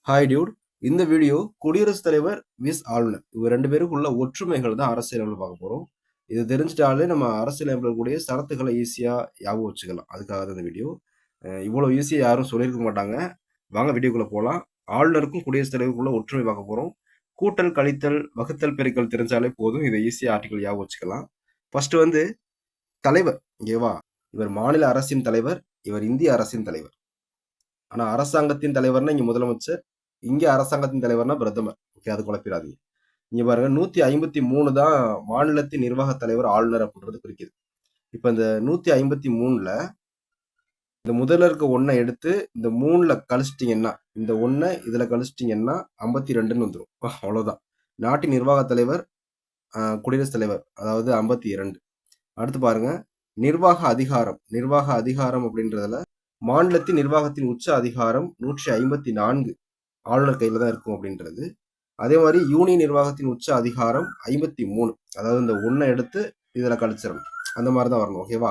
Hi Dude. இந்த video குடியரசுத் தலைவர் விஸ் ஆளுநர் இவர் ரெண்டு பேருக்குள்ள ஒற்றுமைகள் தான் அரசியலமைப்பு பார்க்க போறோம். இது தெரிஞ்சிட்டாலே நம்ம அரசியலமைப்பில் கூடிய சரத்துக்களை ஈஸியா ஞாபகம் வச்சுக்கலாம். அதுக்காக தான் இந்த வீடியோ. இவ்வளவு ஈஸியா யாரும் சொல்லியிருக்க மாட்டாங்க. வாங்க வீடியோக்குள்ள போலாம். ஆளுநருக்கும் குடியரசுத் தலைவருக்குள்ள ஒற்றுமை பார்க்க போறோம். கூட்டல், கழித்தல், வகுத்தல், பெருக்கல் தெரிஞ்சாலே போதும். இதை ஈஸியா ஆர்டிகல் ஞாபகம் வச்சுக்கலாம். ஃபர்ஸ்ட் தலைவர், ஓகேவா? இவர் மாநில அரசின் தலைவர், இவர் இந்திய அரசின் தலைவர். ஆனா அரசாங்கத்தின் தலைவர்னா இங்க முதலமைச்சர், இங்க அரசாங்கத்தின் தலைவர்னா பிரதமர். ஓகே, அது குழப்பிடாதீங்க. இங்க பாருங்க, 153 தான் மாநிலத்தின் நிர்வாக தலைவர் ஆளுநர் அப்படின்றது குறிக்குது. இப்ப இந்த 153ல இந்த முதல்ல இருக்க ஒன்னை எடுத்து இந்த 3ல கழிச்சிட்டீங்கன்னா, இந்த ஒன்னை இதுல கழிச்சிட்டீங்கன்னா 52ன்னு வந்துடும். அவ்வளவுதான். நாட்டின் நிர்வாக தலைவர் குடியரசுத் தலைவர், அதாவது 52. அடுத்து பாருங்க, நிர்வாக அதிகாரம். நிர்வாக அதிகாரம் அப்படின்றதுல மாநிலத்தின் நிர்வாகத்தின் உச்ச அதிகாரம் 154 ஆளுநர் கையில தான் இருக்கும் அப்படின்றது. அதே மாதிரி யூனியன் நிர்வாகத்தின் உச்ச அதிகாரம் 53. அதாவது இந்த ஒன்னை எடுத்து இதுல கழிச்சிடணும். அந்த மாதிரி தான் வரணும். ஓகேவா?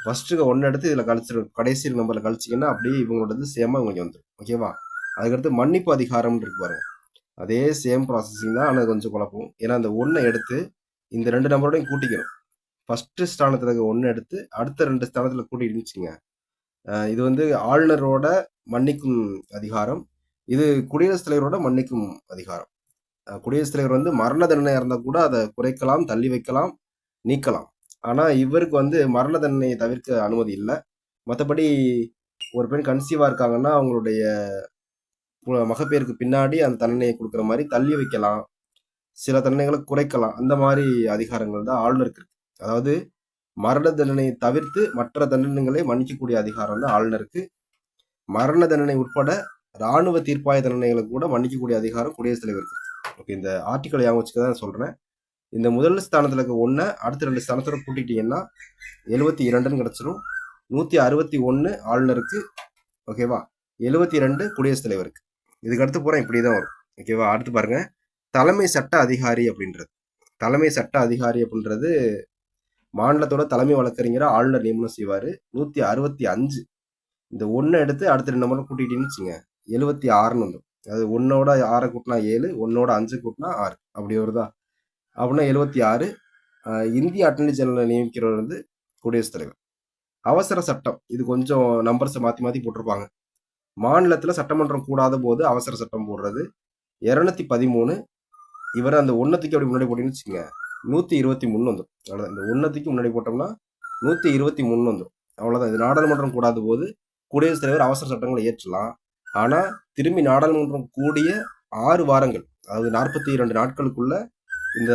ஃபர்ஸ்ட்டுக்கு ஒன்னு எடுத்து இதுல கழிச்சிடணும். கடைசி நம்பர்ல கழிச்சிங்கன்னா அப்படியே இவங்களோடது சேமா இவங்க வந்துடும். ஓகேவா? அதுக்கடுத்து மன்னிப்பு அதிகாரம் இருக்கு பாருங்க. அதே சேம் ப்ராசஸிங் தான், ஆனால் கொஞ்சம் குழப்பம். ஏன்னா அந்த ஒன்னை எடுத்து இந்த 2 நம்பரோடையும் கூட்டிக்கணும். ஃபர்ஸ்ட் ஸ்தானத்துல இருக்க ஒன்னு எடுத்து அடுத்த 2 ஸ்தானத்துல கூட்டிடுச்சுங்க. இது ஆளுநரோட மன்னிக்கும் அதிகாரம். இது குடியரசுத் தலைவரோட மன்னிக்கும் அதிகாரம். குடியரசுத் தலைவர் மரண தண்டனை இருந்தா கூட அதை குறைக்கலாம், தள்ளி வைக்கலாம், நீக்கலாம். ஆனா இவருக்கு மரண தண்டனையை தவிர்க்க அனுமதி இல்லை. மற்றபடி ஒரு பெண் கன்சீவா இருக்காங்கன்னா அவங்களுடைய மகப்பேருக்கு பின்னாடி அந்த தண்டனையை கொடுக்குற மாதிரி தள்ளி வைக்கலாம், சில தண்டனைகளை குறைக்கலாம். அந்த மாதிரி அதிகாரங்கள் தான் ஆளுநருக்கு இருக்கு. அதாவது மரண தண்டனையை தவிர்த்து மற்ற தண்டனைகளை மன்னிக்கக்கூடிய அதிகாரம் தான் ஆளுநருக்கு. மரண தண்டனை உட்பட ராணுவ தீர்ப்பாய தண்டனைகளை கூட மன்னிக்கக்கூடிய அதிகாரம் குடியரசுத் தலைவருக்கு. ஓகே, இந்த ஆர்டிக்கல் ஞாபகம் வச்சுக்கதான் சொல்றேன். இந்த முதல் ஸ்தானத்துல இருக்க ஒன்ன அடுத்த 2 ஸ்தானத்தோட கூட்டிட்டீங்கன்னா 72ன்னு கிடைச்சிரும். 161 ஆளுநருக்கு, ஓகேவா? 72 குடியரசுத் தலைவருக்கு. இதுக்கு அடுத்து போறேன், இப்படிதான் வரும். ஓகேவா? அடுத்து பாருங்க, தலைமை சட்ட அதிகாரி அப்படின்றது. தலைமை சட்ட அதிகாரி அப்படின்றது மாநிலத்தோட தலைமை வழக்கறிஞரை ஆளுநர் நியமனம் செய்வாரு. 165. இந்த ஒன்னை எடுத்து அடுத்த 2 நம்பர் கூட்டிட்டீங்கன்னு வச்சுங்க, 76ன்னு வந்துடும். அதாவது 1ஓட 6 கூட்டினா 7, 1ஓட 5 கூட்டினா 6, அப்படி வருதா? அப்படின்னா 76. இந்திய அட்டர்னி ஜெனரலை நியமிக்கிறவர் குடியரசுத் தலைவர். அவசர சட்டம், இது கொஞ்சம் நம்பர்ஸை மாற்றி மாற்றி போட்டிருப்பாங்க. மாநிலத்தில் சட்டமன்றம் கூடாத போது அவசர சட்டம் போடுறது 213. இவர் அந்த ஒன்னத்துக்கு அப்படி முன்னாடி போட்டீங்கன்னு வச்சுங்க, 123 வந்துடும். அவ்வளோதான். இந்த ஒன்னத்துக்கு முன்னாடி போட்டோம்னா 123 வந்துடும். அவ்வளோதான். இது நாடாளுமன்றம் கூடாத போது குடியரசுத் தலைவர் அவசர சட்டங்களை இயற்றலாம். ஆனா திரும்பி நாடாளுமன்றம் கூடிய 6 வாரங்கள், அதாவது 42 நாட்களுக்குள்ள இந்த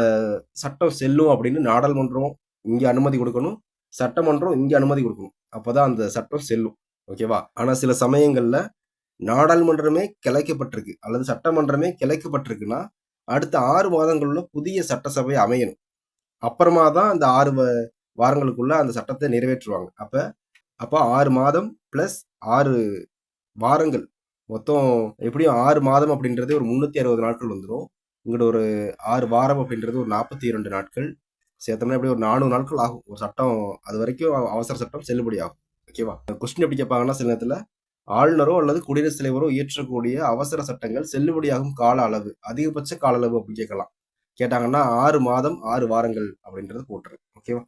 சட்டம் செல்லும் அப்படின்னு நாடாளுமன்றம் இங்க அனுமதி கொடுக்கணும், சட்டமன்றம் இங்க அனுமதி கொடுக்கணும். அப்பதான் அந்த சட்டம் செல்லும். ஓகேவா? ஆனா சில சமயங்கள்ல நாடாளுமன்றமே கிளைக்கப்பட்டிருக்கு அல்லது சட்டமன்றமே கிளைக்கப்பட்டிருக்குன்னா அடுத்த 6 மாதங்களுள்ள புதிய சட்டசபை அமையணும். அப்புறமா தான் அந்த 6 வாரங்களுக்குள்ள அந்த சட்டத்தை நிறைவேற்றுவாங்க. அப்ப 6 மாதம் பிளஸ் 6 வாரங்கள், மொத்தம் எப்படியும் 6 மாதம் அப்படின்றது ஒரு 360 நாட்கள் வந்துடும். இங்கிட்ட ஒரு 6 வாரம் அப்படின்றது ஒரு 42 நாட்கள் சேர்த்தோம்னா எப்படி ஒரு 400 நாட்கள் ஆகும் ஒரு சட்டம். அது வரைக்கும் அவசர சட்டம் செல்லுபடி ஆகும். ஓகேவா? கொஸ்டின் எப்படி கேட்பாங்கன்னா, சில நேரத்துல ஆளுநரோ அல்லது குடியரசுத் தலைவரோ இயற்றக்கூடிய அவசர சட்டங்கள் செல்லுபடியாகும் கால அளவு, அதிகபட்ச கால அளவு அப்படின்னு கேட்கலாம். கேட்டாங்கன்னா 6 மாதம் 6 வாரங்கள் அப்படின்றது போட்டுருக்கு. ஓகேவா?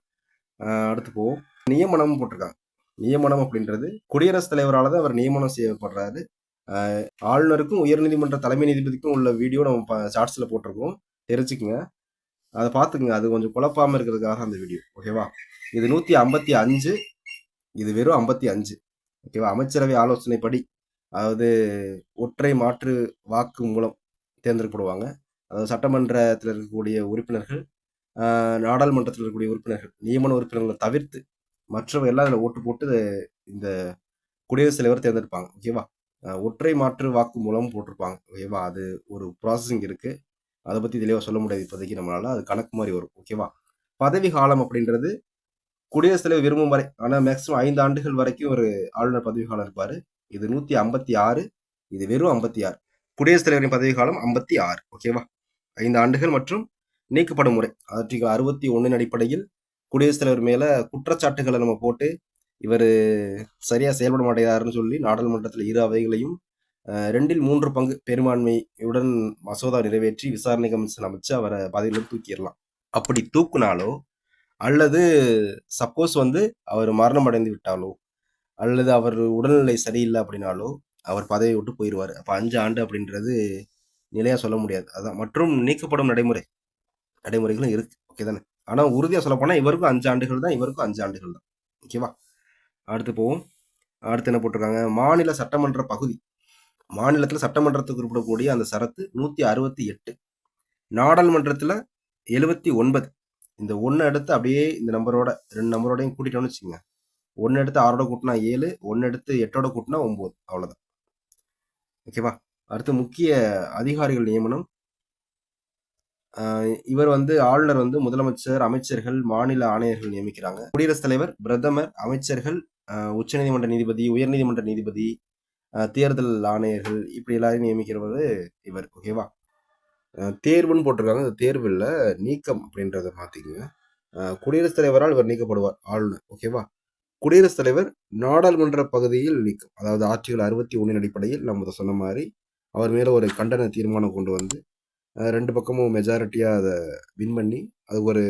அடுத்து போவோம். நியமனம் போட்டிருக்காங்க. நியமனம் அப்படின்றது குடியரசுத் தலைவரால் தான் அவர் நியமனம் செய்யப்படுறாரு. ஆளுநருக்கும் உயர்நீதிமன்ற தலைமை நீதிபதிக்கும் உள்ள வீடியோ நம்ம ஷார்ட்ஸ்ல போட்டிருக்கோம், தெரிஞ்சுக்குங்க, அதை பார்த்துக்குங்க. அது கொஞ்சம் குழப்பாம இருக்கிறதுக்காக அந்த வீடியோ. ஓகேவா? இது 155, இது வெறும் 55. ஓகேவா? அமைச்சரவை ஆலோசனைப்படி, அதாவது ஒற்றை மாற்று வாக்கு மூலம் தேர்ந்தெடுக்கப்படுவாங்க. அதாவது சட்டமன்றத்தில் இருக்கக்கூடிய உறுப்பினர்கள், நாடாளுமன்றத்தில் இருக்கக்கூடிய உறுப்பினர்கள், நியமன உறுப்பினர்களை தவிர்த்து மற்றவை எல்லாம் அதில் ஓட்டு போட்டு இந்த குடியரசுத் தலைவர் தேர்ந்தெடுப்பாங்க. ஓகேவா? ஒற்றை மாற்று வாக்கு மூலம் போட்டிருப்பாங்க. ஓகேவா? அது ஒரு ப்ராசஸிங் இருக்கு, அதை பத்தி தெளிவாக சொல்ல முடியாது இப்போதைக்கு நம்மளால. அது கணக்கு மாதிரி வரும். ஓகேவா? பதவி காலம் அப்படின்றது குடியரசுத் தலைவர் விரும்பும் வரை, ஆனா மேக்சிமம் 5 ஆண்டுகள் வரைக்கும் ஒரு ஆளுநர் பதவி காலம் இருப்பாரு. இது 156, இது வெறும் 56. குடியரசுத் தலைவரின் பதவி காலம் 56. ஓகேவா? 5 ஆண்டுகள் மற்றும் நீக்கப்படும் முறை ஆர்டிகல் 61 அடிப்படையில் குடியரசுத் தலைவர் மேல குற்றச்சாட்டுகளை நம்ம போட்டு இவர் சரியா செயல்பட மாட்டேங்கிறாருன்னு சொல்லி நாடாளுமன்றத்தில் 2 அவைகளையும் 2 3 பங்கு பெரும்பான்மையுடன் மசோதா நிறைவேற்றி விசாரணை கமிஷன் அமைச்சு அவரை பதவியிலிருந்து தூக்கிடலாம். அப்படி தூக்குனாலோ அல்லது சப்போஸ் வந்து அவர் மரணம் அடைந்து விட்டாலோ அல்லது அவர் உடல்நிலை சரியில்லை அப்படின்னாலோ அவர் பதவியை விட்டு போயிடுவார். அப்போ 5 ஆண்டு அப்படின்றது நிலையாக சொல்ல முடியாது. அதான் மற்றும் நீக்கப்படும் நடைமுறைகளும் இருக்கு. ஓகே தானே? ஆனால் உறுதியாக சொல்ல போனால் இவருக்கும் 5 ஆண்டுகள் தான், இவருக்கும் 5 ஆண்டுகள் தான். ஓகேவா? அடுத்து போவோம். அடுத்து என்ன போட்டிருக்காங்க? மாநில சட்டமன்ற பகுதி. மாநிலத்தில் சட்டமன்றத்துக்கு குறிப்பிடக்கூடிய அந்த சரத்து 168. நாடாளுமன்றத்தில் 79. இந்த 1 எடுத்து அப்படியே இந்த நம்பரோட 2 நம்பரோடையும் கூட்டிட்டோம்னு வச்சுக்கோங்க. 1 எடுத்து 6ஓட கூட்டினா 7, 1 எடுத்து 8ஓட கூட்டினா 9. அவ்வளோதான். ஓகேவா? அடுத்து முக்கிய அதிகாரிகள் நியமனம். இவர் வந்து ஆளுநர் வந்து முதலமைச்சர், அமைச்சர்கள், மாநில ஆணையர்கள் நியமிக்கிறாங்க. குடியரசுத் தலைவர், பிரதமர், அமைச்சர்கள், உச்சநீதிமன்ற நீதிபதி, உயர்நீதிமன்ற நீதிபதி, தேர்தல் ஆணையர்கள் இப்படி எல்லாரையும் நியமிக்கிறவர் இவர். ஓகேவா? தேர்வுன்னு போட்டிருக்காங்க. இந்த தேர்வில் நீக்கம் அப்படின்றத மாற்றிக்குங்க. குடியரசுத் தலைவரால் இவர் நீக்கப்படுவார், ஆளுநர். ஓகேவா? குடியரசுத் தலைவர் நாடாளுமன்ற பகுதியில் நீக்கம், அதாவது ஆர்டிகல் 61 அடிப்படையில் நம்ம சொன்ன மாதிரி அவர் மேலே ஒரு கண்டன தீர்மானம் கொண்டு வந்து 2 பக்கமும் மெஜாரிட்டியாக அதை வின் பண்ணி அது ஒரு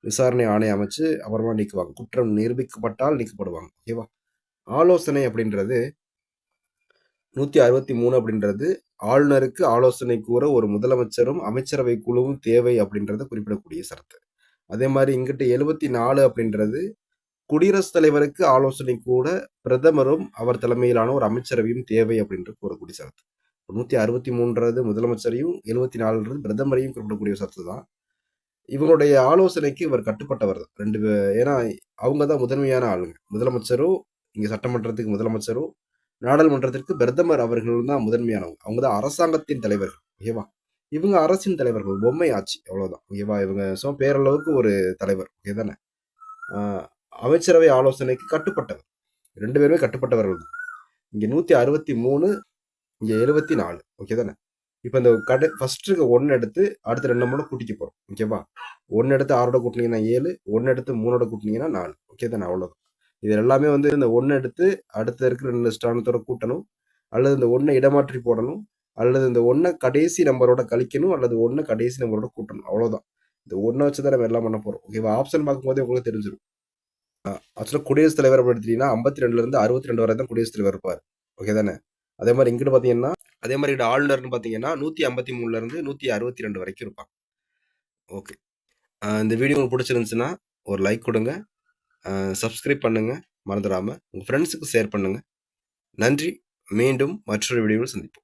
விசாரணை ஆணையம் அமைச்சு அப்புறமா நீக்குவாங்க. குற்றம் நிரூபிக்கப்பட்டால் நீக்கப்படுவாங்க. ஓகேவா? ஆலோசனை அப்படின்றது 163 அப்படின்றது ஆளுநருக்கு ஆலோசனை கூற ஒரு முதலமைச்சரும் அமைச்சரவை குழுவும் தேவை அப்படின்றத குறிப்பிடக்கூடிய சரத்து. அதே மாதிரி இங்கிட்ட 74 அப்படின்றது குடியரசுத் தலைவருக்கு ஆலோசனை கூட பிரதமரும் அவர் தலைமையிலான ஒரு அமைச்சரவையும் தேவை அப்படின்றது கூறக்கூடிய சரத்து. 163 முதலமைச்சரையும் 74 பிரதமரையும் குறிப்பிடக்கூடிய சரத்து தான். இவங்களுடைய ஆலோசனைக்கு இவர் கட்டுப்பட்டவர் தான். 2 ஏன்னா அவங்க தான் முதன்மையான ஆளுங்க. முதலமைச்சரும் இங்க சட்டமன்றத்துக்கு முதலமைச்சரும், நாடாளுமன்றத்திற்கு பிரதமர் அவர்கள் தான் முதன்மையானவங்க. அவங்க தான் அரசாங்கத்தின் தலைவர்கள். ஓகேவா? இவங்க அரசின் தலைவர்கள், பொம்மை ஆட்சி, அவ்வளவுதான். ஓகேவா? இவங்க பேரளவுக்கு ஒரு தலைவர். ஓகே தானே? அமைச்சரவை ஆலோசனைக்கு கட்டுப்பட்டவர். 2 பேருமே கட்டுப்பட்டவர்கள் தான். இங்க 163, இங்க 74. ஓகே தானே? இப்போ இந்த ஃபர்ஸ்ட் இருக்க 1 எடுத்து அடுத்த 2 நம்பரோட கூட்டிக்க போறோம். ஓகேவா? 1 எடுத்து 6ஓட கூட்டினீங்கன்னா 7, 1 எடுத்து 3ஓட கூட்டினீங்கன்னா 4. ஓகே தானே? அவ்வளோதான். இது எல்லாமே வந்து இந்த 1 எடுத்து அடுத்த இருக்கிற 2 ஸ்தானத்தோட கூட்டணும், அல்லது இந்த 1 இடமாற்றி போடணும், அல்லது இந்த 1 கடைசி நம்பரோட கழிக்கணும், அல்லது 1 கடைசி நம்பரோட கூட்டணும். அவ்வளோதான். இந்த 1 வச்சு தான் நம்ம எல்லாம் பண்ண போறோம். ஓகேவா? ஆப்ஷன் பார்க்கும்போதே உங்களுக்கு தெரிஞ்சிடும். ஆக்சுவலாக குடியரசுத் தலைவர் அப்படி எடுத்தீங்கன்னா 52லேருந்து 62 வரை தான் குடியரசுத் தலைவர் இருப்பார். ஓகே தானே? அதே மாதிரி இங்கிட்டு பார்த்தீங்கன்னா, அதே மாதிரி இங்கிட்ட ஆளுநர்னு பார்த்தீங்கன்னா 153லேருந்து 162 வரைக்கும் இருப்பாங்க. ஓகே. இந்த வீடியோ உங்களுக்கு பிடிச்சிருந்துச்சுன்னா ஒரு லைக் கொடுங்க, சப்ஸ்கிரைப் பண்ணுங்க மறந்துடாம, உங்கள் ஃப்ரெண்ட்ஸுக்கு ஷேர் பண்ணுங்க. நன்றி. மீண்டும் மற்றொரு வீடியோவில் சந்திப்போம்.